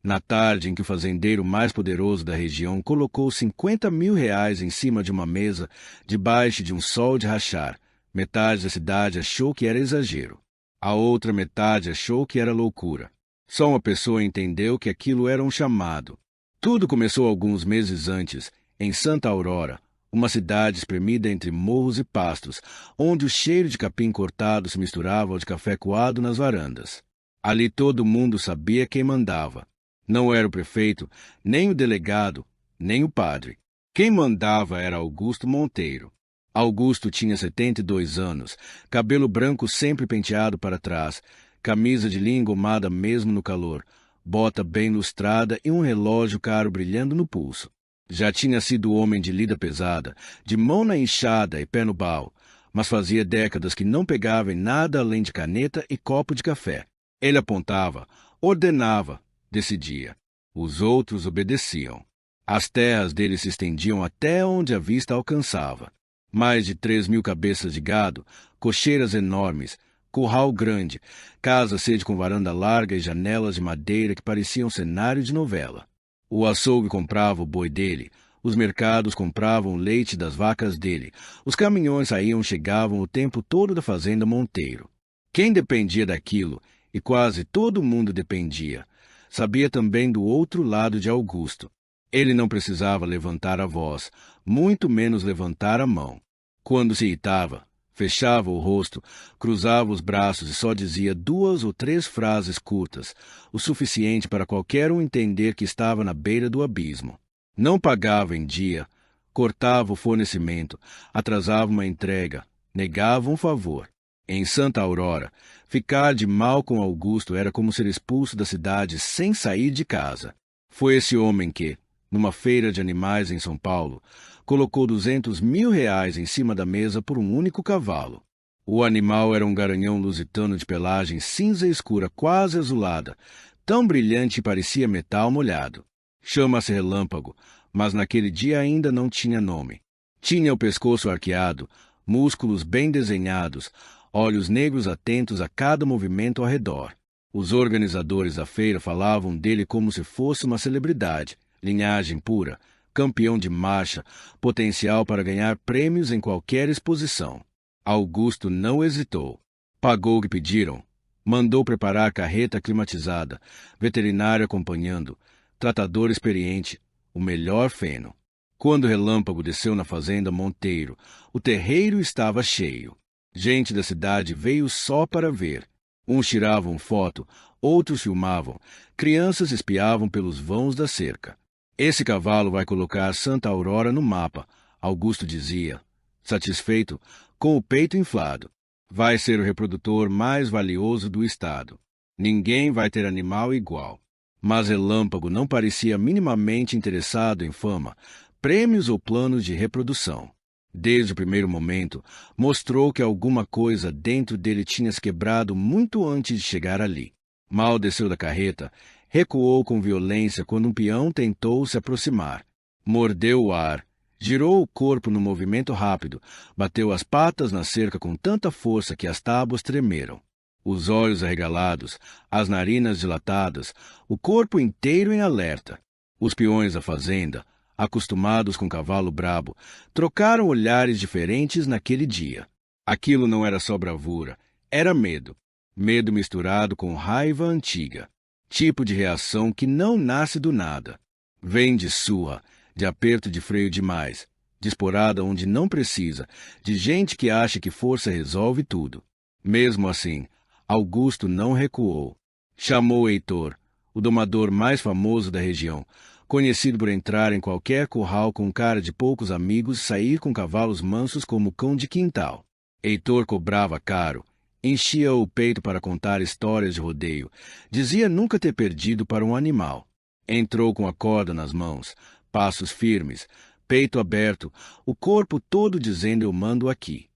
Na tarde em que o fazendeiro mais poderoso da região colocou 50.000 reais em cima de uma mesa, debaixo de um sol de rachar, metade da cidade achou que era exagero. A outra metade achou que era loucura. Só uma pessoa entendeu que aquilo era um chamado. Tudo começou alguns meses antes, em Santa Aurora, uma cidade espremida entre morros e pastos, onde o cheiro de capim cortado se misturava ao de café coado nas varandas. Ali todo mundo sabia quem mandava. Não era o prefeito, nem o delegado, nem o padre. Quem mandava era Augusto Monteiro. Augusto tinha 72 anos, cabelo branco sempre penteado para trás, camisa de linho engomada mesmo no calor, bota bem lustrada e um relógio caro brilhando no pulso. Já tinha sido homem de lida pesada, de mão na enxada e pé no bal, mas fazia décadas que não pegava em nada além de caneta e copo de café. Ele apontava, ordenava, decidia. Os outros obedeciam. As terras dele se estendiam até onde a vista alcançava. Mais de 3.000 cabeças de gado, cocheiras enormes, curral grande, casa sede com varanda larga e janelas de madeira que pareciam cenário de novela. O açougue comprava o boi dele, os mercados compravam o leite das vacas dele, os caminhões saíam e chegavam o tempo todo da fazenda Monteiro. Quem dependia daquilo, e quase todo mundo dependia, sabia também do outro lado de Augusto. Ele não precisava levantar a voz, muito menos levantar a mão. Quando se irritava, fechava o rosto, cruzava os braços e só dizia 2 ou 3 frases curtas, o suficiente para qualquer um entender que estava na beira do abismo. Não pagava em dia, cortava o fornecimento, atrasava uma entrega, negava um favor. Em Santa Aurora, ficar de mal com Augusto era como ser expulso da cidade sem sair de casa. Foi esse homem que, numa feira de animais em São Paulo, colocou 200.000 reais em cima da mesa por um único cavalo. O animal era um garanhão lusitano de pelagem cinza escura quase azulada, tão brilhante que parecia metal molhado. Chama-se Relâmpago, mas naquele dia ainda não tinha nome. Tinha o pescoço arqueado, músculos bem desenhados, olhos negros atentos a cada movimento ao redor. Os organizadores da feira falavam dele como se fosse uma celebridade, linhagem pura, campeão de marcha, potencial para ganhar prêmios em qualquer exposição. Augusto não hesitou. Pagou o que pediram. Mandou preparar carreta climatizada, veterinário acompanhando, tratador experiente, o melhor feno. Quando o Relâmpago desceu na fazenda Monteiro, o terreiro estava cheio. Gente da cidade veio só para ver. Uns tiravam foto, outros filmavam, crianças espiavam pelos vãos da cerca. Esse cavalo vai colocar Santa Aurora no mapa, Augusto dizia, satisfeito, com o peito inflado. Vai ser o reprodutor mais valioso do estado. Ninguém vai ter animal igual. Mas Relâmpago não parecia minimamente interessado em fama, prêmios ou planos de reprodução. Desde o primeiro momento, mostrou que alguma coisa dentro dele tinha se quebrado muito antes de chegar ali. Mal desceu da carreta, recuou com violência quando um peão tentou se aproximar. Mordeu o ar, girou o corpo num movimento rápido, bateu as patas na cerca com tanta força que as tábuas tremeram. Os olhos arregalados, as narinas dilatadas, o corpo inteiro em alerta. Os peões da fazenda, acostumados com cavalo brabo, trocaram olhares diferentes naquele dia. Aquilo não era só bravura, era medo. Medo misturado com raiva antiga. Tipo de reação que não nasce do nada. Vem de surra, de aperto de freio demais, de esporada onde não precisa, de gente que acha que força resolve tudo. Mesmo assim, Augusto não recuou. Chamou Heitor, o domador mais famoso da região, conhecido por entrar em qualquer curral com cara de poucos amigos e sair com cavalos mansos como cão de quintal. Heitor cobrava caro, enchia o peito para contar histórias de rodeio, dizia nunca ter perdido para um animal. Entrou com a corda nas mãos, passos firmes, peito aberto, o corpo todo dizendo eu mando aqui.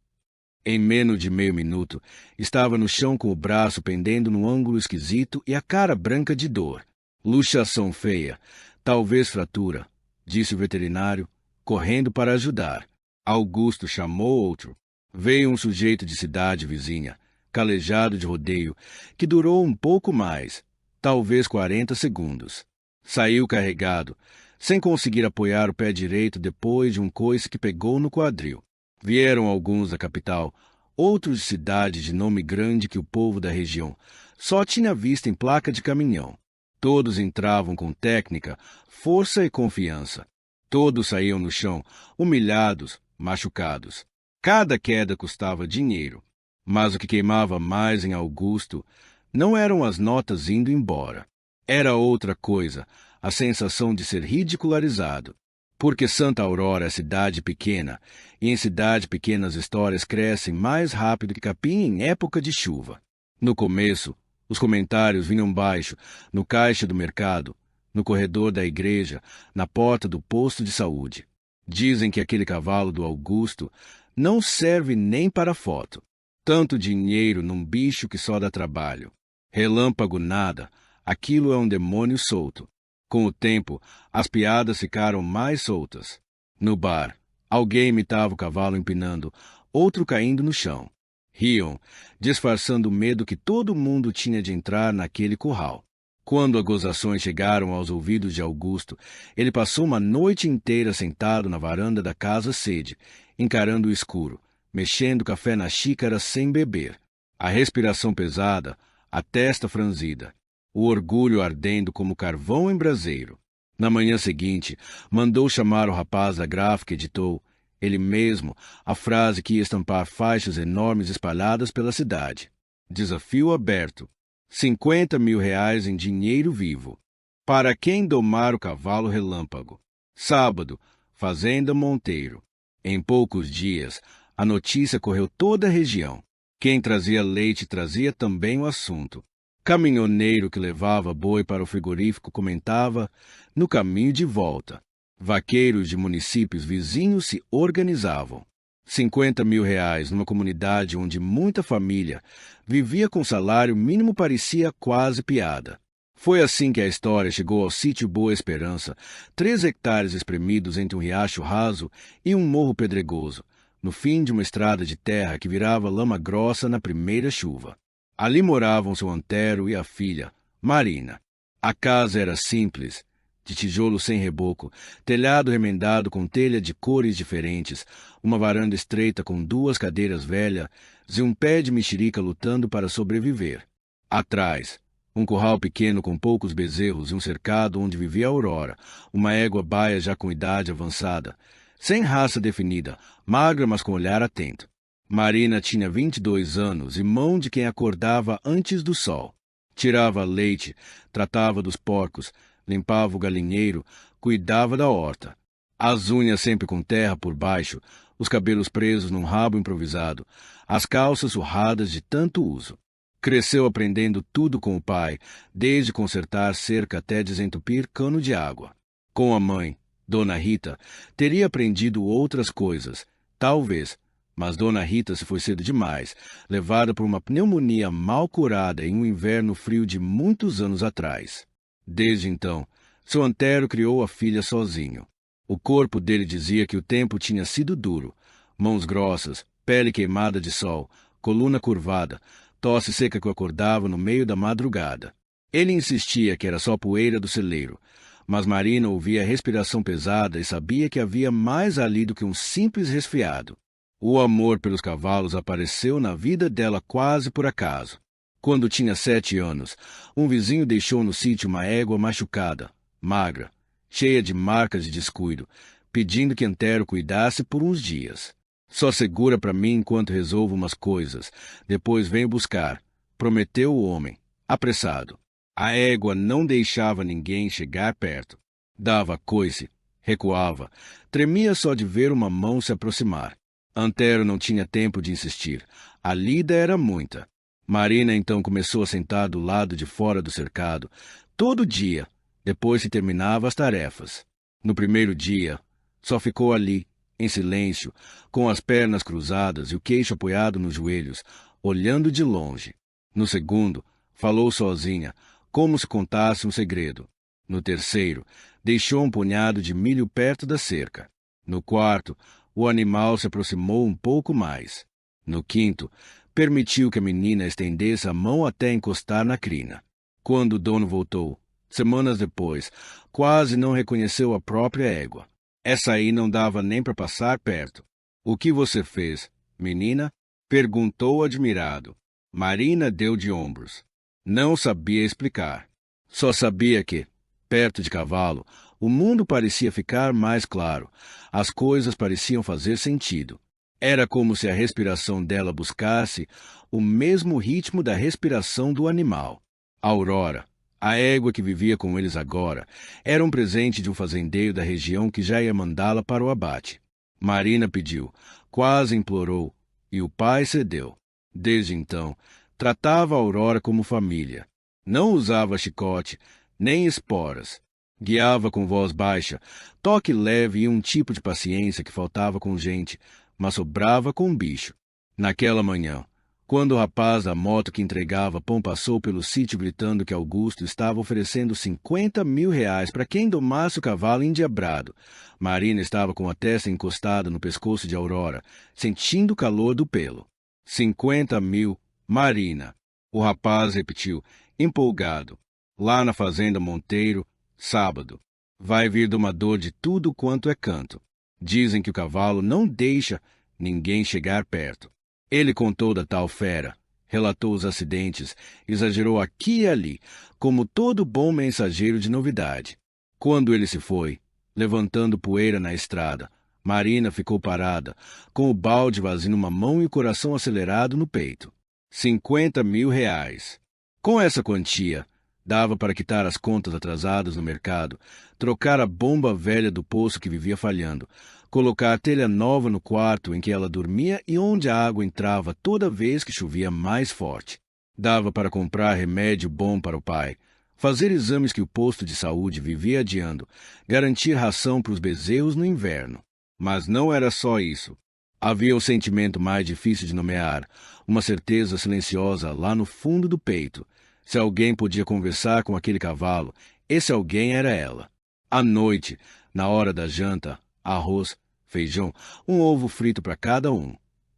Em menos de meio minuto, estava no chão com o braço pendendo num ângulo esquisito e a cara branca de dor. Luxação feia, talvez fratura, disse o veterinário, correndo para ajudar. Augusto chamou outro. Veio um sujeito de cidade vizinha, calejado de rodeio, que durou um pouco mais, talvez 40 segundos. Saiu carregado, sem conseguir apoiar o pé direito depois de um coice que pegou no quadril. Vieram alguns da capital, outros de cidade de nome grande que o povo da região só tinha visto em placa de caminhão. Todos entravam com técnica, força e confiança. Todos saíam no chão, humilhados, machucados. Cada queda custava dinheiro. Mas o que queimava mais em Augusto não eram as notas indo embora. Era outra coisa, a sensação de ser ridicularizado. Porque Santa Aurora é cidade pequena, e em cidade pequena as histórias crescem mais rápido que capim em época de chuva. No começo, os comentários vinham baixo, no caixa do mercado, no corredor da igreja, na porta do posto de saúde. Dizem que aquele cavalo do Augusto não serve nem para foto. Tanto dinheiro num bicho que só dá trabalho. Relâmpago nada, aquilo é um demônio solto. Com o tempo, as piadas ficaram mais soltas. No bar, alguém imitava o cavalo empinando, outro caindo no chão. Riam, disfarçando o medo que todo mundo tinha de entrar naquele curral. Quando as gozações chegaram aos ouvidos de Augusto, ele passou uma noite inteira sentado na varanda da casa sede, encarando o escuro, mexendo café na xícara sem beber. A respiração pesada, a testa franzida, o orgulho ardendo como carvão em braseiro. Na manhã seguinte, mandou chamar o rapaz da gráfica e editou, ele mesmo, a frase que ia estampar faixas enormes espalhadas pela cidade. Desafio aberto. 50 mil reais em dinheiro vivo. Para quem domar o cavalo relâmpago. Sábado, Fazenda Monteiro. Em poucos dias, a notícia correu toda a região. Quem trazia leite trazia também o assunto. Caminhoneiro que levava boi para o frigorífico comentava no caminho de volta. Vaqueiros de municípios vizinhos se organizavam. 50 mil reais numa comunidade onde muita família vivia com salário mínimo parecia quase piada. Foi assim que a história chegou ao sítio Boa Esperança, 3 hectares espremidos entre um riacho raso e um morro pedregoso, no fim de uma estrada de terra que virava lama grossa na primeira chuva. Ali moravam seu Antero e a filha, Marina. A casa era simples, de tijolo sem reboco, telhado remendado com telha de cores diferentes, uma varanda estreita com 2 cadeiras velhas e um pé de mexerica lutando para sobreviver. Atrás, um curral pequeno com poucos bezerros e um cercado onde vivia a Aurora, uma égua baia já com idade avançada, sem raça definida, magra mas com olhar atento. Marina tinha 22 anos e mão de quem acordava antes do sol. Tirava leite, tratava dos porcos, limpava o galinheiro, cuidava da horta. As unhas sempre com terra por baixo, os cabelos presos num rabo improvisado, as calças surradas de tanto uso. Cresceu aprendendo tudo com o pai, desde consertar cerca até desentupir cano de água. Com a mãe, Dona Rita, teria aprendido outras coisas, talvez, mas Dona Rita se foi cedo demais, levada por uma pneumonia mal curada em um inverno frio de muitos anos atrás. Desde então, seu Antero criou a filha sozinho. O corpo dele dizia que o tempo tinha sido duro. Mãos grossas, pele queimada de sol, coluna curvada, tosse seca que o acordava no meio da madrugada. Ele insistia que era só poeira do celeiro, mas Marina ouvia a respiração pesada e sabia que havia mais ali do que um simples resfriado. O amor pelos cavalos apareceu na vida dela quase por acaso. Quando tinha 7 anos, um vizinho deixou no sítio uma égua machucada, magra, cheia de marcas de descuido, pedindo que Antero cuidasse por uns dias. Só segura para mim enquanto resolvo umas coisas, depois venho buscar, prometeu o homem, apressado. A égua não deixava ninguém chegar perto. Dava coice, recuava, tremia só de ver uma mão se aproximar. Antero não tinha tempo de insistir. A lida era muita. Marina então começou a sentar do lado de fora do cercado, todo dia, depois que terminava as tarefas. No primeiro dia, só ficou ali, em silêncio, com as pernas cruzadas e o queixo apoiado nos joelhos, olhando de longe. No segundo, falou sozinha, como se contasse um segredo. No terceiro, deixou um punhado de milho perto da cerca. No quarto, o animal se aproximou um pouco mais. No quinto, permitiu que a menina estendesse a mão até encostar na crina. Quando o dono voltou, Semanas depois, quase não reconheceu a própria égua. Essa aí não dava nem para passar perto. O que você fez, menina? Perguntou admirado. Marina deu de ombros. Não sabia explicar. Só sabia que, perto de Cavalo, o mundo parecia ficar mais claro. As coisas pareciam fazer sentido. Era como se a respiração dela buscasse o mesmo ritmo da respiração do animal. Aurora, a égua que vivia com eles agora, era um presente de um fazendeiro da região que já ia mandá-la para o abate. Marina pediu, quase implorou, e o pai cedeu. Desde então, tratava a Aurora como família. Não usava chicote, nem esporas. Guiava com voz baixa, toque leve e um tipo de paciência que faltava com gente, mas sobrava com bicho. Naquela manhã, quando o rapaz da moto que entregava pão passou pelo sítio gritando que Augusto estava oferecendo 50 mil reais para quem domasse o cavalo endiabrado, Marina estava com a testa encostada no pescoço de Aurora, sentindo o calor do pelo. 50 mil, Marina. O rapaz repetiu, empolgado. Lá na fazenda Monteiro, sábado. Vai vir domador de tudo quanto é canto. Dizem que o cavalo não deixa ninguém chegar perto. Ele contou da tal fera, relatou os acidentes, exagerou aqui e ali, como todo bom mensageiro de novidade. Quando ele se foi, levantando poeira na estrada, Marina ficou parada, com o balde vazio numa mão e o coração acelerado no peito. 50 mil reais. Com essa quantia, dava para quitar as contas atrasadas no mercado, trocar a bomba velha do poço que vivia falhando, colocar a telha nova no quarto em que ela dormia e onde a água entrava toda vez que chovia mais forte. Dava para comprar remédio bom para o pai, fazer exames que o posto de saúde vivia adiando, garantir ração para os bezerros no inverno. Mas não era só isso. Havia o sentimento mais difícil de nomear, uma certeza silenciosa lá no fundo do peito. Se alguém podia conversar com aquele cavalo, esse alguém era ela. À noite, na hora da janta, arroz, feijão, um ovo frito para cada um.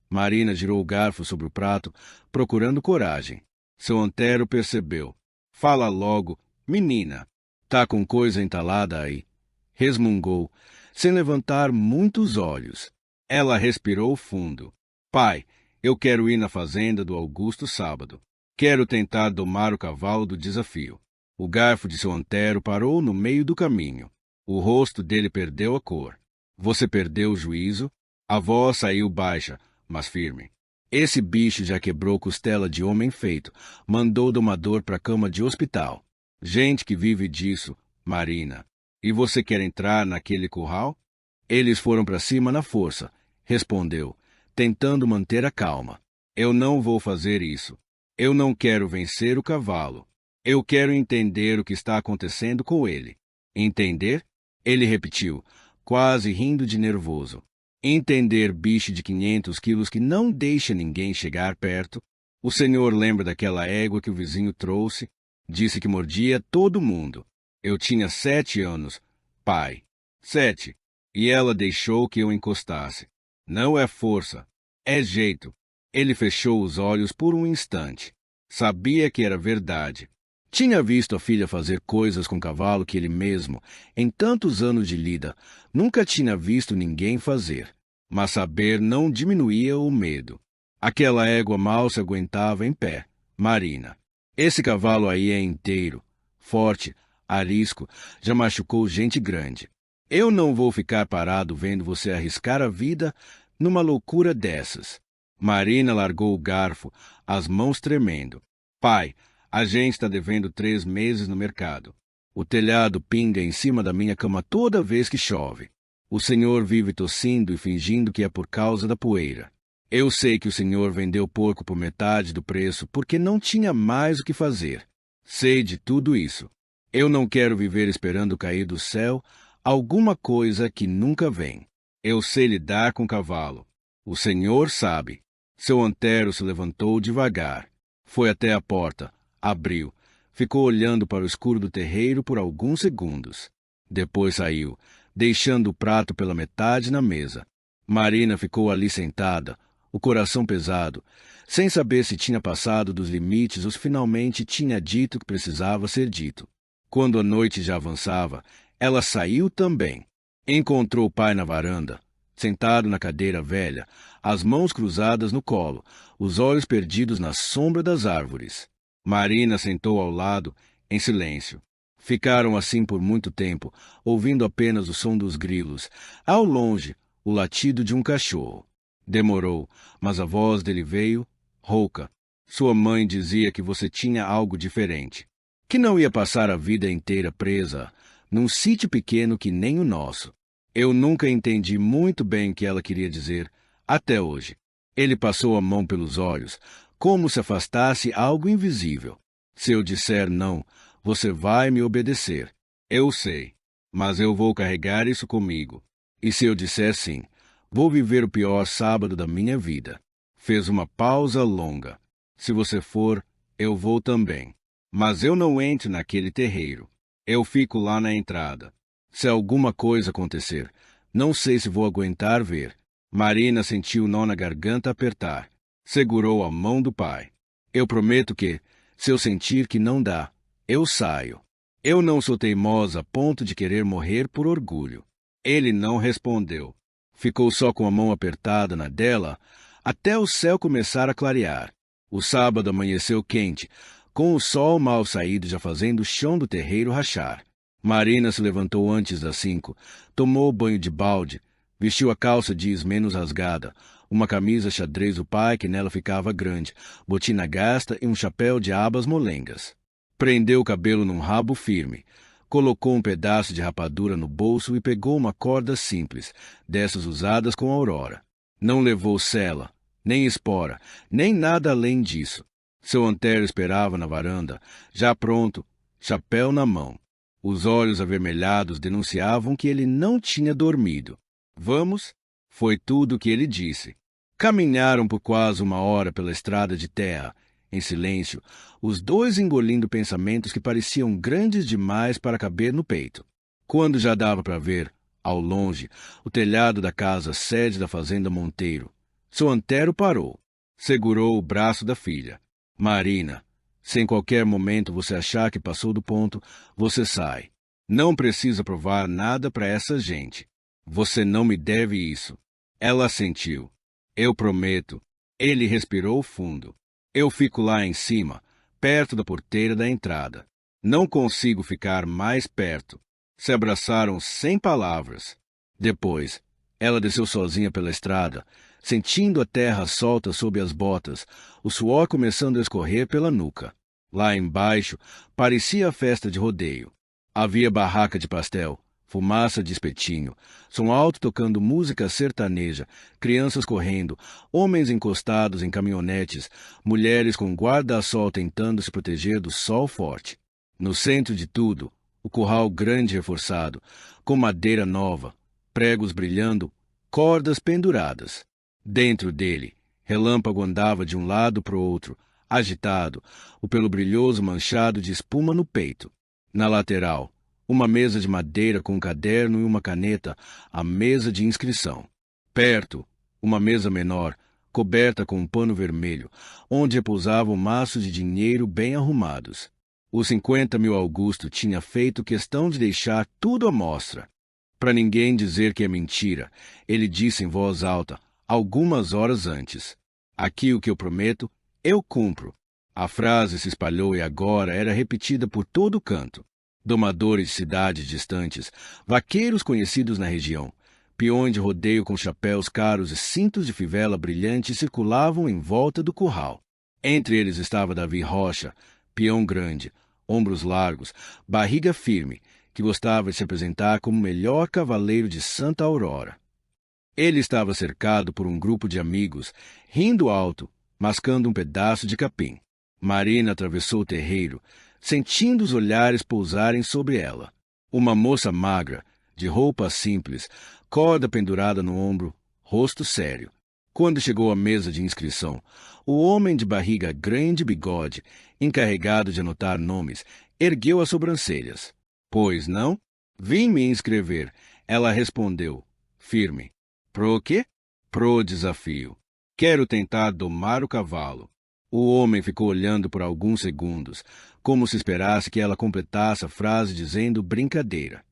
Marina girou o garfo sobre o prato, procurando coragem. Seu Antero percebeu. Fala logo, menina. Tá com coisa entalada aí. Resmungou, sem levantar muitos olhos. Ela respirou fundo. Pai, eu quero ir na fazenda do Augusto sábado. Quero tentar domar o cavalo do desafio. O garfo de seu Antero parou no meio do caminho. O rosto dele perdeu a cor. Você perdeu o juízo? A voz saiu baixa, mas firme. Esse bicho já quebrou costela de homem feito, mandou o domador para a cama de hospital. Gente que vive disso, Marina. E você quer entrar naquele curral? Eles foram para cima na força, respondeu, tentando manter a calma. Eu não vou fazer isso. Eu não quero vencer o cavalo. Eu quero entender o que está acontecendo com ele. Entender? Ele repetiu, quase rindo de nervoso. Entender bicho de 500 quilos que não deixa ninguém chegar perto? O senhor lembra daquela égua que o vizinho trouxe? Disse que mordia todo mundo. Eu tinha 7 anos. Pai. 7. E ela deixou que eu encostasse. Não é força. É jeito. Ele fechou os olhos por um instante. Sabia que era verdade. Tinha visto a filha fazer coisas com o cavalo que ele mesmo, em tantos anos de lida, nunca tinha visto ninguém fazer. Mas saber não diminuía o medo. Aquela égua mal se aguentava em pé. Marina. Esse cavalo aí é inteiro, forte, arisco, já machucou gente grande. Eu não vou ficar parado vendo você arriscar a vida numa loucura dessas. Marina largou o garfo, as mãos tremendo. Pai, a gente está devendo 3 meses no mercado. O telhado pinga em cima da minha cama toda vez que chove. O senhor vive tossindo e fingindo que é por causa da poeira. Eu sei que o senhor vendeu porco por metade do preço porque não tinha mais o que fazer. Sei de tudo isso. Eu não quero viver esperando cair do céu alguma coisa que nunca vem. Eu sei lidar com cavalo. O senhor sabe. Seu Antero se levantou devagar. Foi até a porta. Abriu. Ficou olhando para o escuro do terreiro por alguns segundos. Depois saiu, deixando o prato pela metade na mesa. Marina ficou ali sentada, o coração pesado, sem saber se tinha passado dos limites ou se finalmente tinha dito o que precisava ser dito. Quando a noite já avançava, ela saiu também. Encontrou o pai na varanda, sentado na cadeira velha, as mãos cruzadas no colo, os olhos perdidos na sombra das árvores. Marina sentou ao lado, em silêncio. Ficaram assim por muito tempo, ouvindo apenas o som dos grilos. Ao longe, o latido de um cachorro. Demorou, mas a voz dele veio, rouca. Sua mãe dizia que você tinha algo diferente, que não ia passar a vida inteira presa num sítio pequeno que nem o nosso. Eu nunca entendi muito bem o que ela queria dizer, até hoje. Ele passou a mão pelos olhos, como se afastasse algo invisível. Se eu disser não, você vai me obedecer. Eu sei, mas eu vou carregar isso comigo. E se eu disser sim, vou viver o pior sábado da minha vida. Fez uma pausa longa. Se você for, eu vou também. Mas eu não entro naquele terreiro. Eu fico lá na entrada. Se alguma coisa acontecer, não sei se vou aguentar ver. Marina sentiu o nó na garganta apertar. Segurou a mão do pai. Eu prometo que, se eu sentir que não dá, eu saio. Eu não sou teimosa a ponto de querer morrer por orgulho. Ele não respondeu. Ficou só com a mão apertada na dela até o céu começar a clarear. O sábado amanheceu quente, com o sol mal saído já fazendo o chão do terreiro rachar. Marina se levantou antes das 5, tomou banho de balde, vestiu a calça jeans menos rasgada, uma camisa xadrez do pai que nela ficava grande, botina gasta e um chapéu de abas molengas. Prendeu o cabelo num rabo firme, colocou um pedaço de rapadura no bolso e pegou uma corda simples, dessas usadas com Aurora. Não levou sela, nem espora, nem nada além disso. Seu Antero esperava na varanda, já pronto, chapéu na mão. Os olhos avermelhados denunciavam que ele não tinha dormido. Vamos? Foi tudo o que ele disse. Caminharam por quase 1 hora pela estrada de terra, em silêncio, os dois engolindo pensamentos que pareciam grandes demais para caber no peito. Quando já dava para ver, ao longe, o telhado da casa sede da fazenda Monteiro, seu Antero parou, segurou o braço da filha. Marina, se em qualquer momento você achar que passou do ponto, você sai. Não precisa provar nada para essa gente. Você não me deve isso. Ela assentiu. Eu prometo. Ele respirou fundo. Eu fico lá em cima, perto da porteira da entrada. Não consigo ficar mais perto. Se abraçaram sem palavras. Depois, ela desceu sozinha pela estrada, sentindo a terra solta sob as botas, o suor começando a escorrer pela nuca. Lá embaixo, parecia a festa de rodeio. Havia barraca de pastel, fumaça de espetinho, som alto tocando música sertaneja, crianças correndo, homens encostados em caminhonetes, mulheres com guarda-sol tentando se proteger do sol forte. No centro de tudo, o curral grande e reforçado, com madeira nova, pregos brilhando, cordas penduradas. Dentro dele, Relâmpago andava de um lado para o outro, agitado, o pelo brilhoso manchado de espuma no peito. Na lateral, uma mesa de madeira com um caderno e uma caneta, a mesa de inscrição. Perto, uma mesa menor, coberta com um pano vermelho, onde repousavam maços de dinheiro bem arrumados. Os 50.000 Augusto tinha feito questão de deixar tudo à mostra. Para ninguém dizer que é mentira, ele disse em voz alta, algumas horas antes. Aqui o que eu prometo, eu cumpro. A frase se espalhou e agora era repetida por todo canto. Domadores de cidades distantes, vaqueiros conhecidos na região, peões de rodeio com chapéus caros e cintos de fivela brilhantes circulavam em volta do curral. Entre eles estava Davi Rocha, peão grande, ombros largos, barriga firme, que gostava de se apresentar como o melhor cavaleiro de Santa Aurora. Ele estava cercado por um grupo de amigos, rindo alto, mascando um pedaço de capim. Marina atravessou o terreiro, sentindo os olhares pousarem sobre ela. Uma moça magra, de roupa simples, corda pendurada no ombro, rosto sério. Quando chegou à mesa de inscrição, o homem de barriga grande e bigode, encarregado de anotar nomes, ergueu as sobrancelhas. Pois não? Vim me inscrever. Ela respondeu, firme. Pro quê? Pro desafio. Quero tentar domar o cavalo. O homem ficou olhando por alguns segundos, como se esperasse que ela completasse a frase dizendo brincadeira.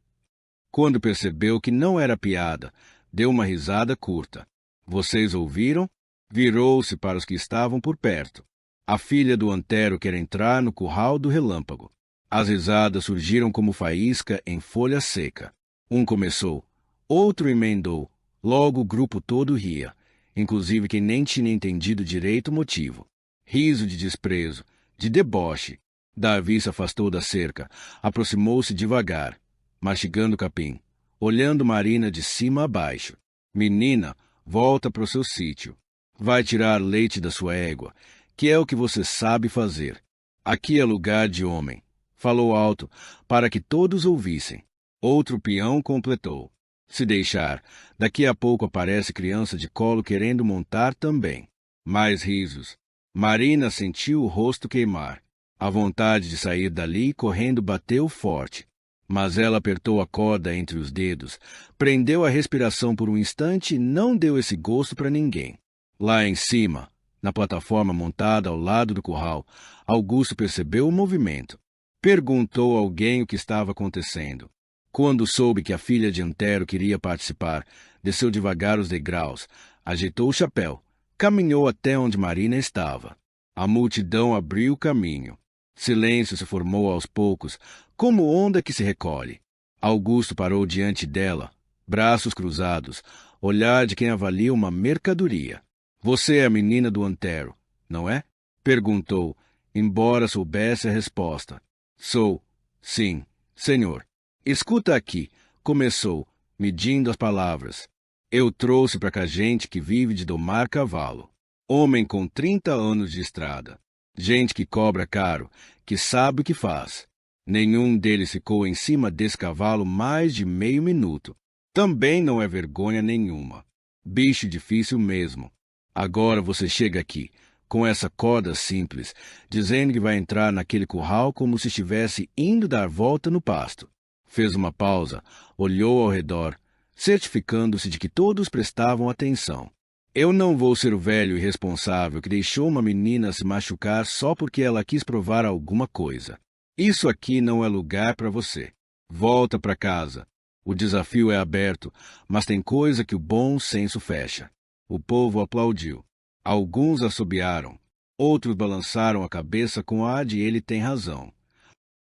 Quando percebeu que não era piada, deu uma risada curta. Vocês ouviram? Virou-se para os que estavam por perto. A filha do Antero quer entrar no curral do relâmpago. As risadas surgiram como faísca em folha seca. Um começou, outro emendou. Logo o grupo todo ria, inclusive quem nem tinha entendido direito o motivo. Riso de desprezo, de deboche. Davi se afastou da cerca, aproximou-se devagar, mastigando o capim, olhando Marina de cima a baixo. Menina, volta para o seu sítio. Vai tirar leite da sua égua, que é o que você sabe fazer. Aqui é lugar de homem. Falou alto, para que todos ouvissem. Outro peão completou. Se deixar, daqui a pouco aparece criança de colo querendo montar também. Mais risos. Marina sentiu o rosto queimar. A vontade de sair dali correndo bateu forte. Mas ela apertou a corda entre os dedos, prendeu a respiração por um instante e não deu esse gosto para ninguém. Lá em cima, na plataforma montada ao lado do curral, Augusto percebeu o movimento. Perguntou a alguém o que estava acontecendo. Quando soube que a filha de Antero queria participar, desceu devagar os degraus, ajeitou o chapéu, caminhou até onde Marina estava. A multidão abriu o caminho. Silêncio se formou aos poucos, como onda que se recolhe. Augusto parou diante dela, braços cruzados, olhar de quem avalia uma mercadoria. Você é a menina do Antero, não é? Perguntou, embora soubesse a resposta. Sou. Sim, senhor. Escuta aqui, começou, medindo as palavras. Eu trouxe para cá gente que vive de domar cavalo. Homem com 30 anos de estrada. Gente que cobra caro, que sabe o que faz. Nenhum deles ficou em cima desse cavalo mais de meio minuto. Também não é vergonha nenhuma. Bicho difícil mesmo. Agora você chega aqui, com essa corda simples, dizendo que vai entrar naquele curral como se estivesse indo dar volta no pasto. Fez uma pausa, olhou ao redor, certificando-se de que todos prestavam atenção. Eu não vou ser o velho irresponsável que deixou uma menina se machucar só porque ela quis provar alguma coisa. Isso aqui não é lugar para você. Volta para casa. O desafio é aberto, mas tem coisa que o bom senso fecha. O povo aplaudiu. Alguns assobiaram. Outros balançaram a cabeça com ar de ele tem razão.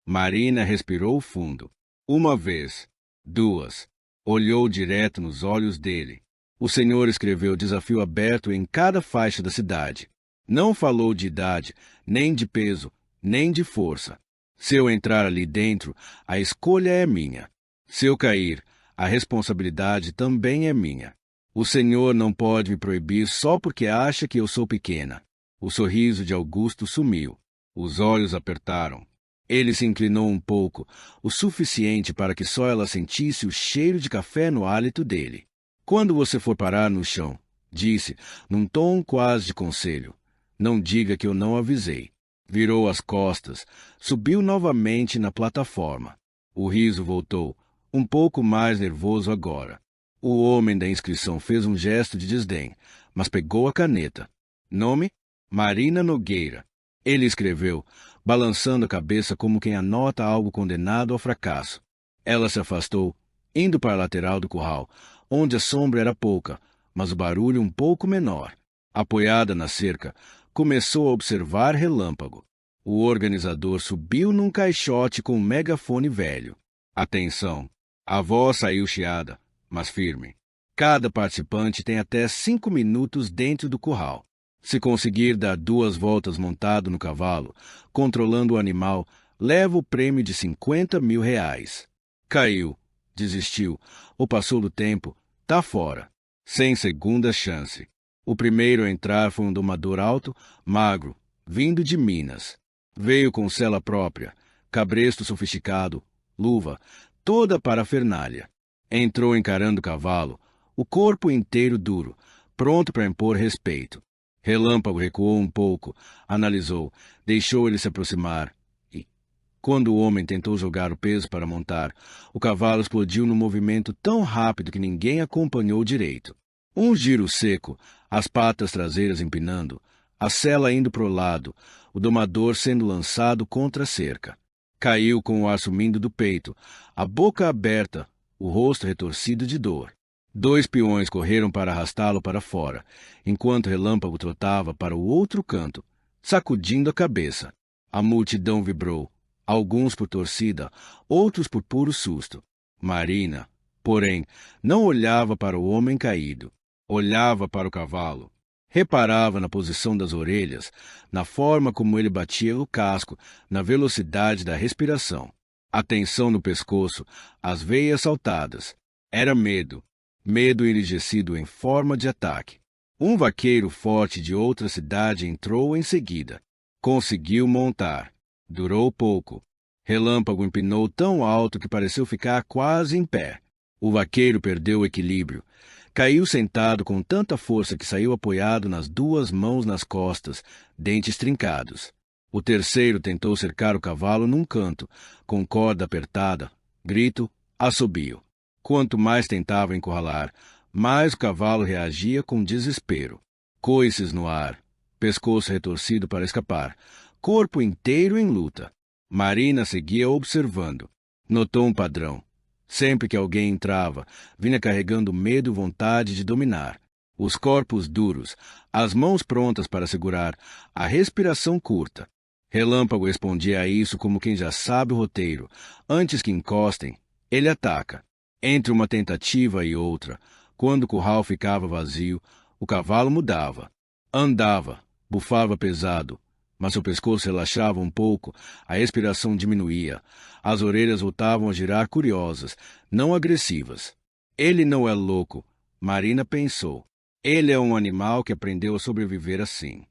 Marina respirou fundo. Uma vez, duas. Olhou direto nos olhos dele. O senhor escreveu desafio aberto em cada faixa da cidade. Não falou de idade, nem de peso, nem de força. Se eu entrar ali dentro, a escolha é minha. Se eu cair, a responsabilidade também é minha. O senhor não pode me proibir só porque acha que eu sou pequena. O sorriso de Augusto sumiu. Os olhos apertaram. Ele se inclinou um pouco, o suficiente para que só ela sentisse o cheiro de café no hálito dele. Quando você for parar no chão, disse, num tom quase de conselho, não diga que eu não avisei. Virou as costas, subiu novamente na plataforma. O riso voltou, um pouco mais nervoso agora. O homem da inscrição fez um gesto de desdém, mas pegou a caneta. Nome? Marina Nogueira. Ele escreveu, balançando a cabeça como quem anota algo condenado ao fracasso. Ela se afastou, indo para a lateral do curral, onde a sombra era pouca, mas o barulho um pouco menor. Apoiada na cerca, começou a observar Relâmpago. O organizador subiu num caixote com um megafone velho. Atenção! A voz saiu chiada, mas firme. Cada participante tem até 5 minutos dentro do curral. Se conseguir dar 2 voltas montado no cavalo, controlando o animal, leva o prêmio de R$ 50.000. Caiu, desistiu, ou passou do tempo, tá fora. Sem segunda chance. O primeiro a entrar foi um domador alto, magro, vindo de Minas. Veio com cela própria, cabresto sofisticado, luva, toda a parafernália. Entrou encarando o cavalo, o corpo inteiro duro, pronto para impor respeito. Relâmpago recuou um pouco, analisou, deixou ele se aproximar e, quando o homem tentou jogar o peso para montar, o cavalo explodiu num movimento tão rápido que ninguém acompanhou direito. Um giro seco, as patas traseiras empinando, A sela indo pro lado, o domador sendo lançado contra a cerca. Caiu com o ar sumindo do peito, a boca aberta, o rosto retorcido de dor. 2 peões correram para arrastá-lo para fora, enquanto Relâmpago trotava para o outro canto, sacudindo a cabeça. A multidão vibrou, alguns por torcida, outros por puro susto. Marina, porém, não olhava para o homem caído. Olhava para o cavalo. Reparava na posição das orelhas, na forma como ele batia o casco, na velocidade da respiração. A tensão no pescoço, as veias saltadas. Era medo. Medo enrijecido em forma de ataque. Um vaqueiro forte de outra cidade entrou em seguida. Conseguiu montar. Durou pouco. Relâmpago empinou tão alto que pareceu ficar quase em pé. O vaqueiro perdeu o equilíbrio. Caiu sentado com tanta força que saiu apoiado nas 2 mãos nas costas, dentes trincados. O terceiro tentou cercar o cavalo num canto, com corda apertada, grito, assobio. Quanto mais tentava encurralar, mais o cavalo reagia com desespero. Coices no ar, pescoço retorcido para escapar, corpo inteiro em luta. Marina seguia observando. Notou um padrão. Sempre que alguém entrava, vinha carregando medo e vontade de dominar. Os corpos duros, as mãos prontas para segurar, a respiração curta. Relâmpago respondia a isso como quem já sabe o roteiro. Antes que encostem, ele ataca. Entre uma tentativa e outra, quando o curral ficava vazio, o cavalo mudava. Andava, bufava pesado, mas seu pescoço relaxava um pouco, a respiração diminuía, as orelhas voltavam a girar curiosas, não agressivas. Ele não é louco, Marina pensou. Ele é um animal que aprendeu a sobreviver assim.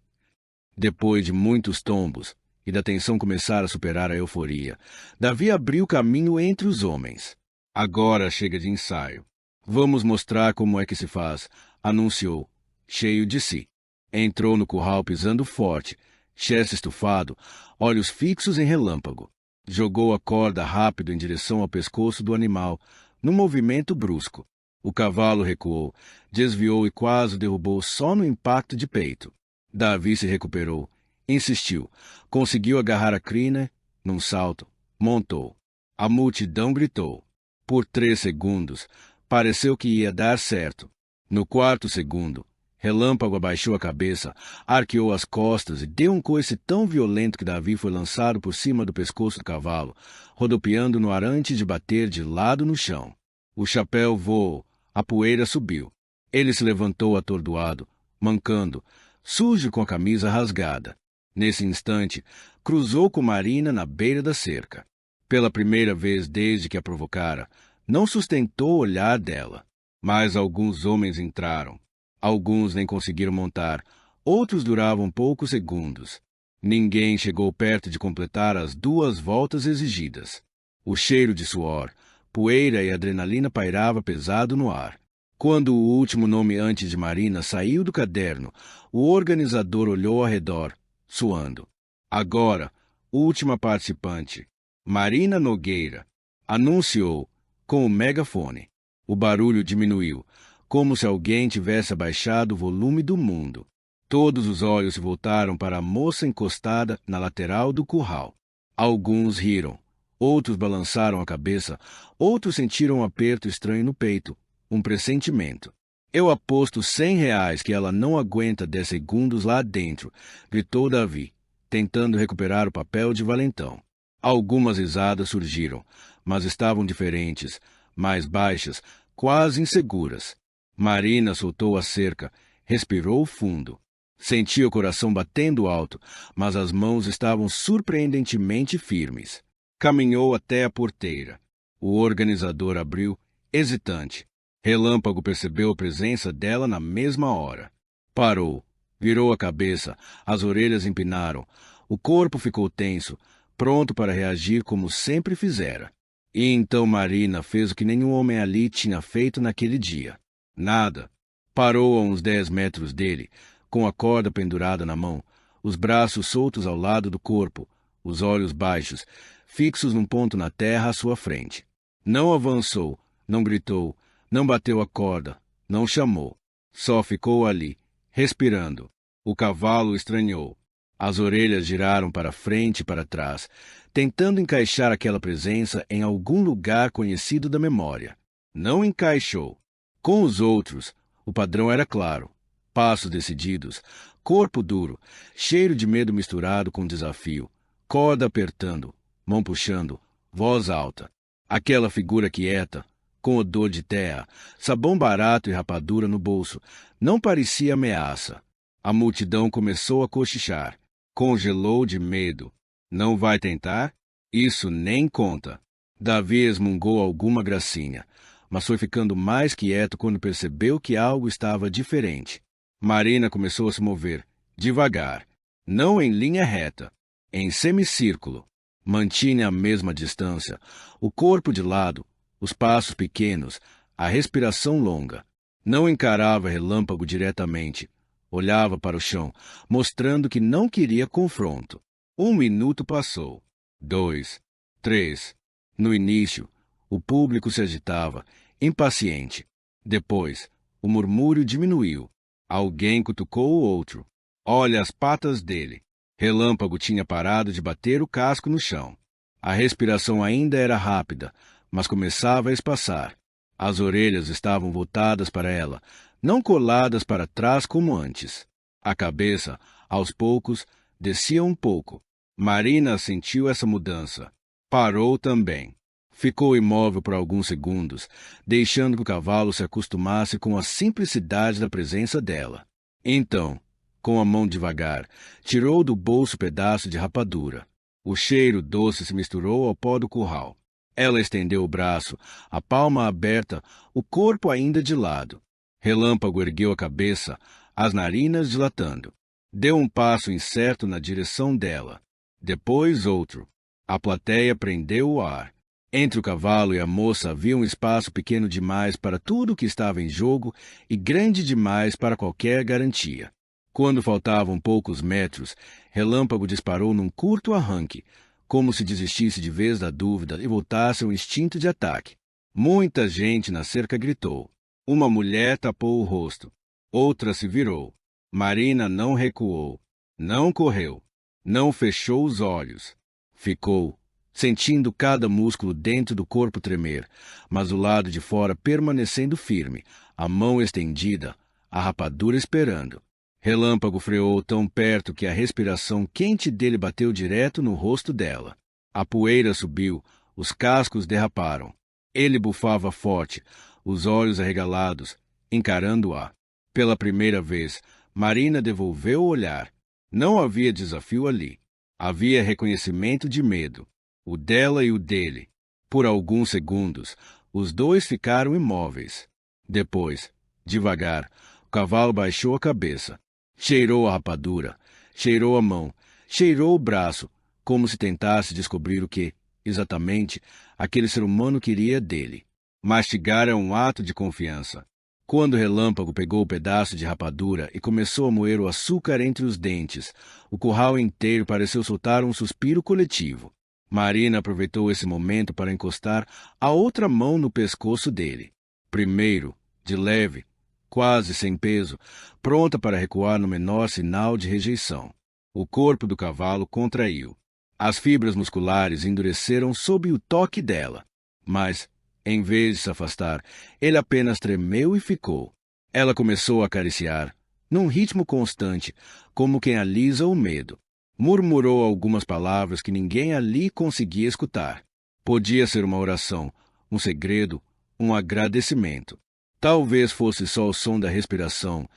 Depois de muitos tombos, e da tensão começar a superar a euforia, Davi abriu caminho entre os homens. Agora chega de ensaio. Vamos mostrar como é que se faz, anunciou, cheio de si. Entrou no curral pisando forte, chest estufado, olhos fixos em Relâmpago. Jogou a corda rápido em direção ao pescoço do animal, num movimento brusco. O cavalo recuou, desviou e quase o derrubou só no impacto de peito. Davi se recuperou, insistiu, conseguiu agarrar a crina, num salto, montou. A multidão gritou. Por 3 segundos, pareceu que ia dar certo. No 4º segundo, Relâmpago abaixou a cabeça, arqueou as costas e deu um coice tão violento que Davi foi lançado por cima do pescoço do cavalo, rodopiando no ar antes de bater de lado no chão. O chapéu voou, a poeira subiu. Ele se levantou atordoado, mancando, sujo com a camisa rasgada. Nesse instante, cruzou com Marina na beira da cerca. Pela primeira vez desde que a provocara, não sustentou o olhar dela. Mas alguns homens entraram. Alguns nem conseguiram montar, outros duravam poucos segundos. Ninguém chegou perto de completar as 2 voltas exigidas. O cheiro de suor, poeira e adrenalina pairava pesado no ar. Quando o último nome antes de Marina saiu do caderno, o organizador olhou ao redor, suando. Agora, última participante, Marina Nogueira, anunciou, com o megafone. O barulho diminuiu, como se alguém tivesse abaixado o volume do mundo. Todos os olhos se voltaram para a moça encostada na lateral do curral. Alguns riram, outros balançaram a cabeça, outros sentiram um aperto estranho no peito, um pressentimento. Eu aposto R$ 100 que ela não aguenta 10 segundos lá dentro, gritou Davi, tentando recuperar o papel de valentão. Algumas risadas surgiram, mas estavam diferentes, mais baixas, quase inseguras. Marina soltou a cerca, respirou fundo. Sentia o coração batendo alto, mas as mãos estavam surpreendentemente firmes. Caminhou até a porteira. O organizador abriu, hesitante. Relâmpago percebeu a presença dela na mesma hora. Parou, virou a cabeça, as orelhas empinaram, o corpo ficou tenso, pronto para reagir como sempre fizera. E então Marina fez o que nenhum homem ali tinha feito naquele dia. Nada. Parou a uns 10 metros dele, com a corda pendurada na mão, os braços soltos ao lado do corpo, os olhos baixos, fixos num ponto na terra à sua frente. Não avançou, não gritou, não bateu a corda, não chamou. Só ficou ali, respirando. O cavalo estranhou. As orelhas giraram para frente e para trás, tentando encaixar aquela presença em algum lugar conhecido da memória. Não encaixou. Com os outros, o padrão era claro. Passos decididos, corpo duro, cheiro de medo misturado com desafio, corda apertando, mão puxando, voz alta. Aquela figura quieta, com odor de terra, sabão barato e rapadura no bolso, não parecia ameaça. A multidão começou a cochichar. Congelou de medo. Não vai tentar? Isso nem conta. Davi esmungou alguma gracinha, mas foi ficando mais quieto quando percebeu que algo estava diferente. Marina começou a se mover, devagar, não em linha reta, em semicírculo. Mantinha a mesma distância, o corpo de lado, os passos pequenos, a respiração longa. Não encarava Relâmpago diretamente. Olhava para o chão, mostrando que não queria confronto. 1 minuto passou. 2, 3. No início, o público se agitava, impaciente. Depois, o murmúrio diminuiu. Alguém cutucou o outro. Olha as patas dele. Relâmpago tinha parado de bater o casco no chão. A respiração ainda era rápida, mas começava a espaçar. As orelhas estavam voltadas para ela, não coladas para trás como antes. A cabeça, aos poucos, descia um pouco. Marina sentiu essa mudança. Parou também. Ficou imóvel por alguns segundos, deixando que o cavalo se acostumasse com a simplicidade da presença dela. Então, com a mão devagar, tirou do bolso pedaço de rapadura. O cheiro doce se misturou ao pó do curral. Ela estendeu o braço, a palma aberta, o corpo ainda de lado. Relâmpago ergueu a cabeça, as narinas dilatando. Deu um passo incerto na direção dela. Depois outro. A plateia prendeu o ar. Entre o cavalo e a moça havia um espaço pequeno demais para tudo o que estava em jogo e grande demais para qualquer garantia. Quando faltavam poucos metros, Relâmpago disparou num curto arranque, como se desistisse de vez da dúvida e voltasse ao instinto de ataque. Muita gente na cerca gritou. Uma mulher tapou o rosto. Outra se virou. Marina não recuou. Não correu. Não fechou os olhos. Ficou, sentindo cada músculo dentro do corpo tremer, mas o lado de fora permanecendo firme, a mão estendida, a rapadura esperando. Relâmpago freou tão perto que a respiração quente dele bateu direto no rosto dela. A poeira subiu, os cascos derraparam. Ele bufava forte, os olhos arregalados, encarando-a. Pela primeira vez, Marina devolveu o olhar. Não havia desafio ali. Havia reconhecimento de medo, o dela e o dele. Por alguns segundos, os dois ficaram imóveis. Depois, devagar, o cavalo baixou a cabeça. Cheirou a rapadura, cheirou a mão, cheirou o braço, como se tentasse descobrir o que, exatamente, aquele ser humano queria dele. Mastigar é um ato de confiança. Quando o Relâmpago pegou o pedaço de rapadura e começou a moer o açúcar entre os dentes, o curral inteiro pareceu soltar um suspiro coletivo. Marina aproveitou esse momento para encostar a outra mão no pescoço dele. Primeiro, de leve, quase sem peso, pronta para recuar no menor sinal de rejeição. O corpo do cavalo contraiu. As fibras musculares endureceram sob o toque dela. Mas, em vez de se afastar, ele apenas tremeu e ficou. Ela começou a acariciar, num ritmo constante, como quem alisa o medo. Murmurou algumas palavras que ninguém ali conseguia escutar. Podia ser uma oração, um segredo, um agradecimento. Talvez fosse só o som da respiração,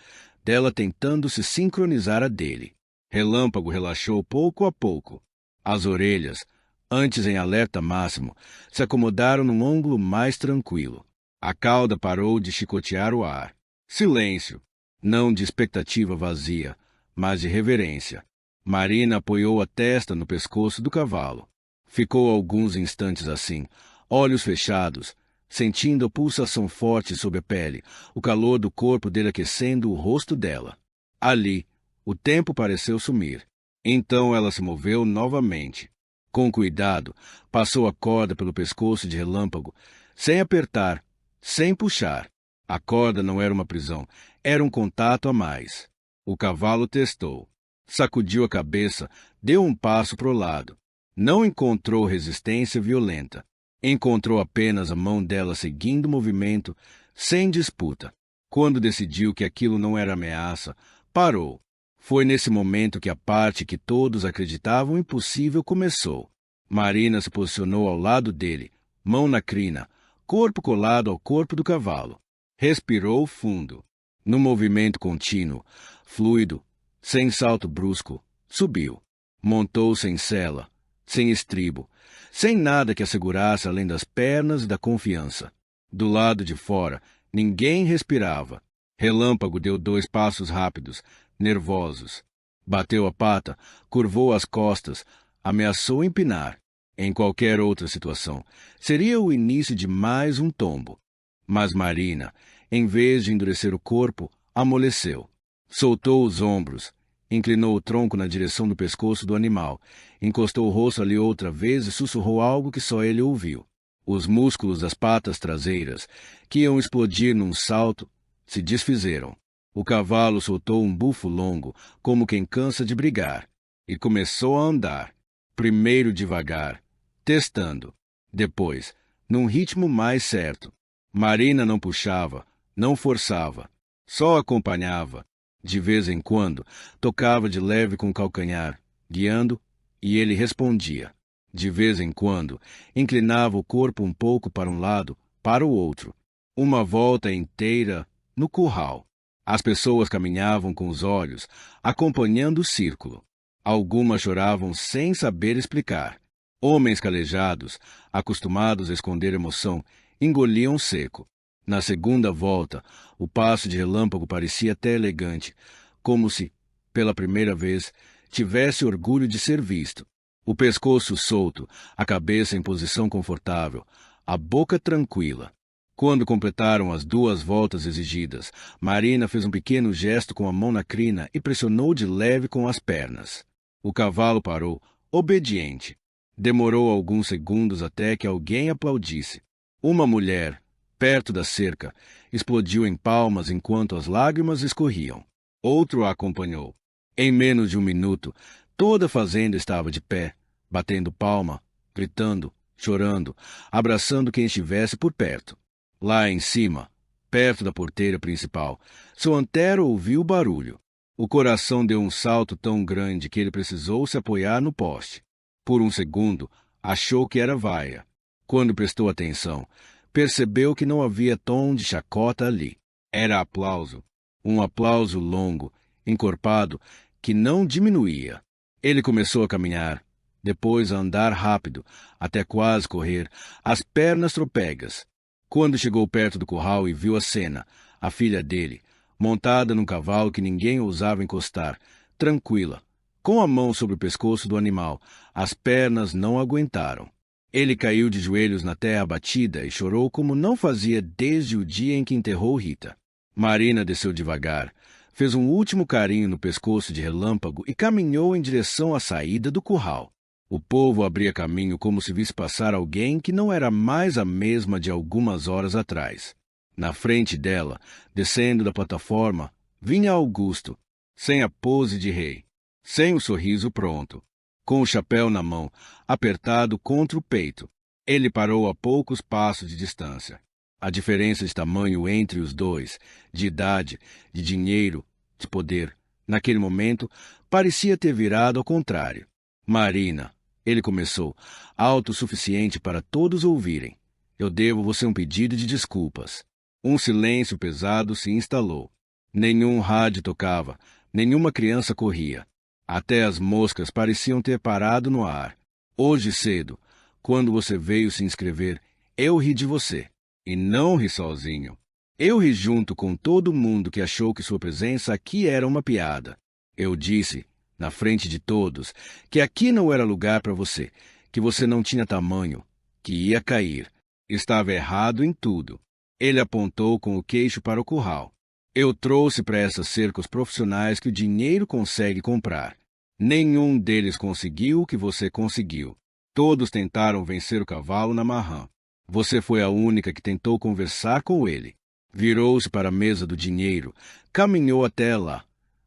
dela tentando se sincronizar a dele. Relâmpago relaxou pouco a pouco. As orelhas, antes em alerta máximo, se acomodaram num ângulo mais tranquilo. A cauda parou de chicotear o ar. Silêncio, não de expectativa vazia, mas de reverência. Marina apoiou a testa no pescoço do cavalo. Ficou alguns instantes assim, olhos fechados, sentindo a pulsação forte sob a pele, o calor do corpo dele aquecendo o rosto dela. Ali, o tempo pareceu sumir. Então ela se moveu novamente. Com cuidado, passou a corda pelo pescoço de Relâmpago, sem apertar, sem puxar. A corda não era uma prisão, era um contato a mais. O cavalo testou. Sacudiu a cabeça, deu um passo para o lado. Não encontrou resistência violenta. Encontrou apenas a mão dela seguindo o movimento, sem disputa. Quando decidiu que aquilo não era ameaça, parou. Foi nesse momento que a parte que todos acreditavam impossível começou. Marina se posicionou ao lado dele, mão na crina, corpo colado ao corpo do cavalo. Respirou fundo. No movimento contínuo, fluido, sem salto brusco, subiu. Montou sem sela, sem estribo, sem nada que assegurasse além das pernas e da confiança. Do lado de fora, ninguém respirava. Relâmpago deu 2 passos rápidos, nervosos. Bateu a pata, curvou as costas, ameaçou empinar. Em qualquer outra situação, seria o início de mais um tombo. Mas Marina, em vez de endurecer o corpo, amoleceu. Soltou os ombros, inclinou o tronco na direção do pescoço do animal, encostou o rosto ali outra vez e sussurrou algo que só ele ouviu. Os músculos das patas traseiras, que iam explodir num salto, se desfizeram. O cavalo soltou um bufo longo, como quem cansa de brigar, e começou a andar. Primeiro devagar, testando. Depois, num ritmo mais certo. Marina não puxava, não forçava, só acompanhava. De vez em quando, tocava de leve com o calcanhar, guiando, e ele respondia. De vez em quando, inclinava o corpo um pouco para um lado, para o outro. Uma volta inteira no curral. As pessoas caminhavam com os olhos, acompanhando o círculo. Algumas choravam sem saber explicar. Homens calejados, acostumados a esconder emoção, engoliam seco. Na segunda volta, o passo de Relâmpago parecia até elegante, como se, pela primeira vez, tivesse orgulho de ser visto. O pescoço solto, a cabeça em posição confortável, a boca tranquila. Quando completaram as 2 voltas exigidas, Marina fez um pequeno gesto com a mão na crina e pressionou de leve com as pernas. O cavalo parou, obediente. Demorou alguns segundos até que alguém aplaudisse. Uma mulher, perto da cerca, explodiu em palmas enquanto as lágrimas escorriam. Outro a acompanhou. Em menos de 1 minuto, toda a fazenda estava de pé, batendo palma, gritando, chorando, abraçando quem estivesse por perto. Lá em cima, perto da porteira principal, seu Antero ouviu o barulho. O coração deu um salto tão grande que ele precisou se apoiar no poste. Por um segundo, achou que era vaia. Quando prestou atenção, percebeu que não havia tom de chacota ali. Era aplauso. Um aplauso longo, encorpado, que não diminuía. Ele começou a caminhar, depois a andar rápido, até quase correr, as pernas tropegas. Quando chegou perto do curral e viu a cena, a filha dele, montada num cavalo que ninguém ousava encostar, tranquila, com a mão sobre o pescoço do animal, as pernas não aguentaram. Ele caiu de joelhos na terra batida e chorou como não fazia desde o dia em que enterrou Rita. Marina desceu devagar, fez um último carinho no pescoço de Relâmpago e caminhou em direção à saída do curral. O povo abria caminho como se visse passar alguém que não era mais a mesma de algumas horas atrás. Na frente dela, descendo da plataforma, vinha Augusto, sem a pose de rei, sem o sorriso pronto, com o chapéu na mão, apertado contra o peito. Ele parou a poucos passos de distância. A diferença de tamanho entre os dois, de idade, de dinheiro, de poder, naquele momento, parecia ter virado ao contrário. Marina, ele começou, autossuficiente para todos ouvirem. Eu devo você um pedido de desculpas. Um silêncio pesado se instalou. Nenhum rádio tocava, nenhuma criança corria. Até as moscas pareciam ter parado no ar. Hoje cedo, quando você veio se inscrever, eu ri de você. E não ri sozinho. Eu ri junto com todo mundo que achou que sua presença aqui era uma piada. Eu disse, na frente de todos, que aqui não era lugar para você, que você não tinha tamanho, que ia cair. Estava errado em tudo. Ele apontou com o queixo para o curral. Eu trouxe para essas cercas profissionais que o dinheiro consegue comprar. Nenhum deles conseguiu o que você conseguiu. Todos tentaram vencer o cavalo na marrã. Você foi a única que tentou conversar com ele. Virou-se para a mesa do dinheiro, caminhou até lá.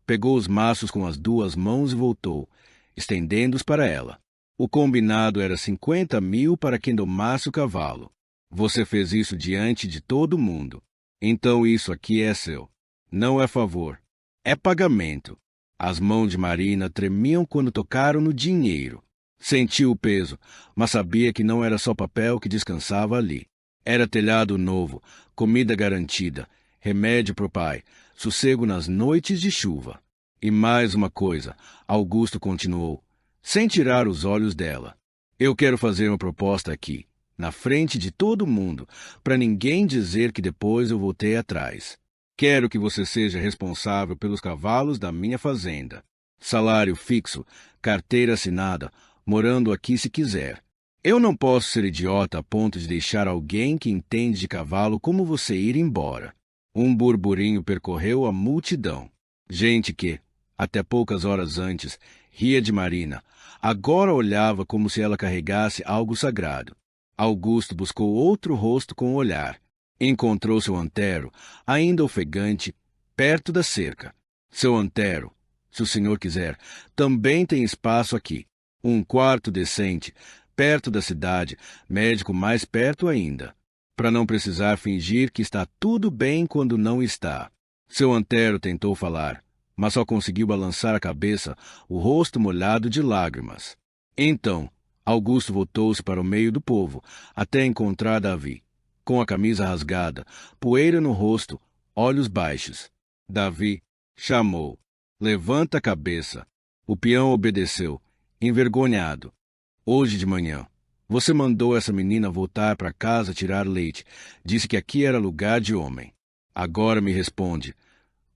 Pegou os maços com as 2 mãos e voltou, estendendo-os para ela. O combinado era 50.000 para quem domasse o cavalo. Você fez isso diante de todo mundo. Então isso aqui é seu. Não é favor. É pagamento. As mãos de Marina tremiam quando tocaram no dinheiro. Sentiu o peso, mas sabia que não era só papel que descansava ali. Era telhado novo, comida garantida, remédio para o pai, sossego nas noites de chuva. E mais uma coisa, Augusto continuou, sem tirar os olhos dela. Eu quero fazer uma proposta aqui, na frente de todo mundo, para ninguém dizer que depois eu voltei atrás. Quero que você seja responsável pelos cavalos da minha fazenda. Salário fixo, carteira assinada, morando aqui se quiser. Eu não posso ser idiota a ponto de deixar alguém que entende de cavalo como você ir embora. Um burburinho percorreu a multidão. Gente que, até poucas horas antes, ria de Marina, agora olhava como se ela carregasse algo sagrado. Augusto buscou outro rosto com o olhar. Encontrou seu Antero, ainda ofegante, perto da cerca. Seu Antero, se o senhor quiser, também tem espaço aqui. Um quarto decente, perto da cidade, médico mais perto ainda, para não precisar fingir que está tudo bem quando não está. Seu Antero tentou falar, mas só conseguiu balançar a cabeça, o rosto molhado de lágrimas. Então, Augusto voltou-se para o meio do povo, até encontrar Davi, com a camisa rasgada, poeira no rosto, olhos baixos. Davi chamou. Levanta a cabeça. O peão obedeceu, envergonhado. Hoje de manhã, você mandou essa menina voltar para casa tirar leite. Disse que aqui era lugar de homem. Agora me responde.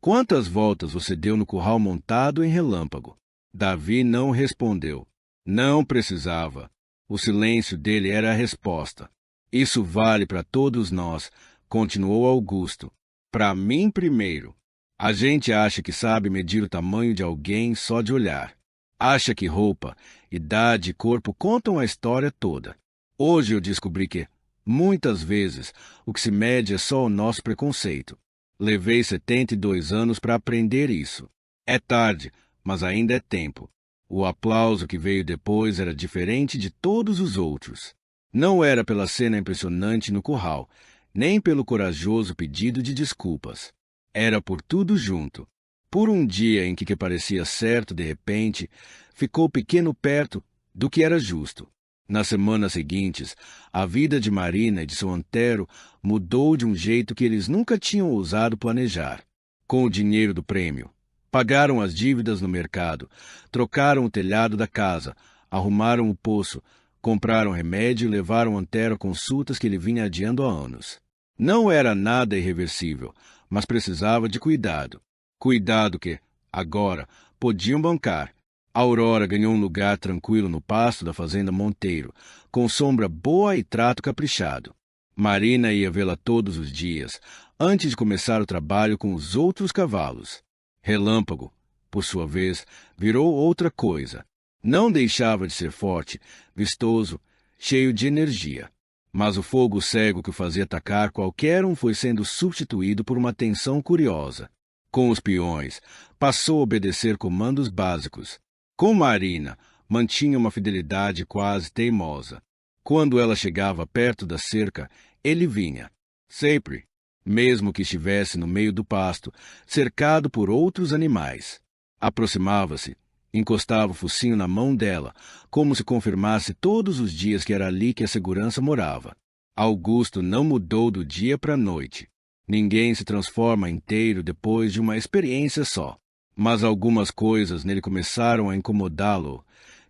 Quantas voltas você deu no curral montado em relâmpago? Davi não respondeu. Não precisava. O silêncio dele era a resposta. Isso vale para todos nós, continuou Augusto. Para mim primeiro. A gente acha que sabe medir o tamanho de alguém só de olhar. Acha que roupa, idade e corpo contam a história toda. Hoje eu descobri que, muitas vezes, o que se mede é só o nosso preconceito. Levei 72 anos para aprender isso. É tarde, mas ainda é tempo. O aplauso que veio depois era diferente de todos os outros. Não era pela cena impressionante no curral, nem pelo corajoso pedido de desculpas. Era por tudo junto. Por um dia em que parecia certo, de repente, ficou pequeno perto do que era justo. Nas semanas seguintes, a vida de Marina e de seu Antero mudou de um jeito que eles nunca tinham ousado planejar. Com o dinheiro do prêmio, pagaram as dívidas no mercado, trocaram o telhado da casa, arrumaram o poço, compraram remédio e levaram Antero a consultas que ele vinha adiando há anos. Não era nada irreversível, mas precisava de cuidado. Cuidado que, agora, podiam bancar. A Aurora ganhou um lugar tranquilo no pasto da fazenda Monteiro, com sombra boa e trato caprichado. Marina ia vê-la todos os dias, antes de começar o trabalho com os outros cavalos. Relâmpago, por sua vez, virou outra coisa. Não deixava de ser forte, vistoso, cheio de energia. Mas o fogo cego que o fazia atacar qualquer um foi sendo substituído por uma atenção curiosa. Com os peões, passou a obedecer comandos básicos. Com Marina, mantinha uma fidelidade quase teimosa. Quando ela chegava perto da cerca, ele vinha. Sempre, mesmo que estivesse no meio do pasto, cercado por outros animais. Aproximava-se, encostava o focinho na mão dela, como se confirmasse todos os dias que era ali que a segurança morava. Augusto não mudou do dia para a noite. Ninguém se transforma inteiro depois de uma experiência só. Mas algumas coisas nele começaram a incomodá-lo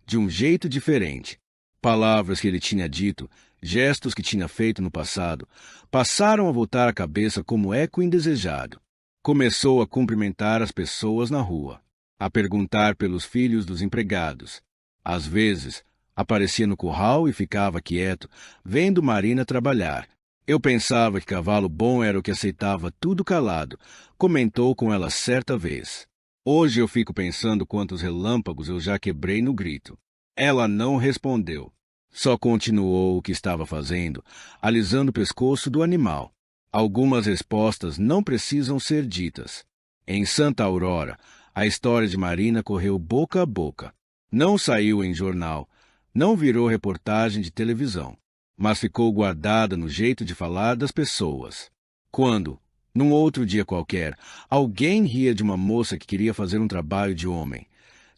de um jeito diferente. Palavras que ele tinha dito, gestos que tinha feito no passado, passaram a voltar à cabeça como eco indesejado. Começou a cumprimentar as pessoas na rua, a perguntar pelos filhos dos empregados. Às vezes, aparecia no curral e ficava quieto, vendo Marina trabalhar. Eu pensava que cavalo bom era o que aceitava tudo calado, comentou com ela certa vez. Hoje eu fico pensando quantos relâmpagos eu já quebrei no grito. Ela não respondeu. Só continuou o que estava fazendo, alisando o pescoço do animal. Algumas respostas não precisam ser ditas. Em Santa Aurora, A história de Marina correu boca a boca. Não saiu em jornal, não virou reportagem de televisão, mas ficou guardada no jeito de falar das pessoas. Quando, num outro dia qualquer, alguém ria de uma moça que queria fazer um trabalho de homem,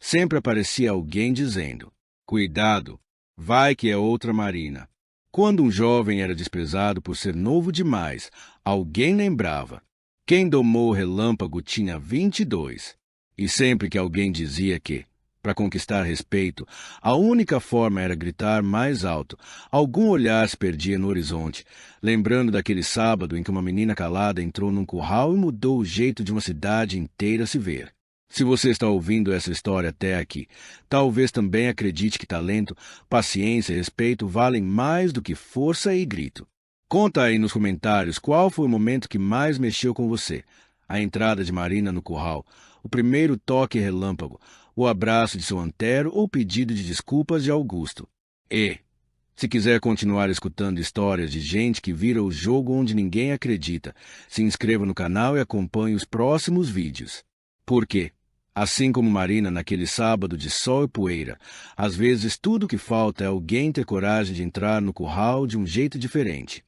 sempre aparecia alguém dizendo: "Cuidado, vai que é outra Marina." Quando um jovem era desprezado por ser novo demais, alguém lembrava: "Quem domou o relâmpago tinha 22." E sempre que alguém dizia que, para conquistar respeito, a única forma era gritar mais alto, algum olhar se perdia no horizonte, lembrando daquele sábado em que uma menina calada entrou num curral e mudou o jeito de uma cidade inteira se ver. Se você está ouvindo essa história até aqui, talvez também acredite que talento, paciência e respeito valem mais do que força e grito. Conta aí nos comentários qual foi o momento que mais mexeu com você. A entrada de Marina no curral, o primeiro toque relâmpago, o abraço de seu Antero ou o pedido de desculpas de Augusto. E, se quiser continuar escutando histórias de gente que vira o jogo onde ninguém acredita, se inscreva no canal e acompanhe os próximos vídeos. Porque, assim como Marina naquele sábado de sol e poeira, às vezes tudo o que falta é alguém ter coragem de entrar no curral de um jeito diferente.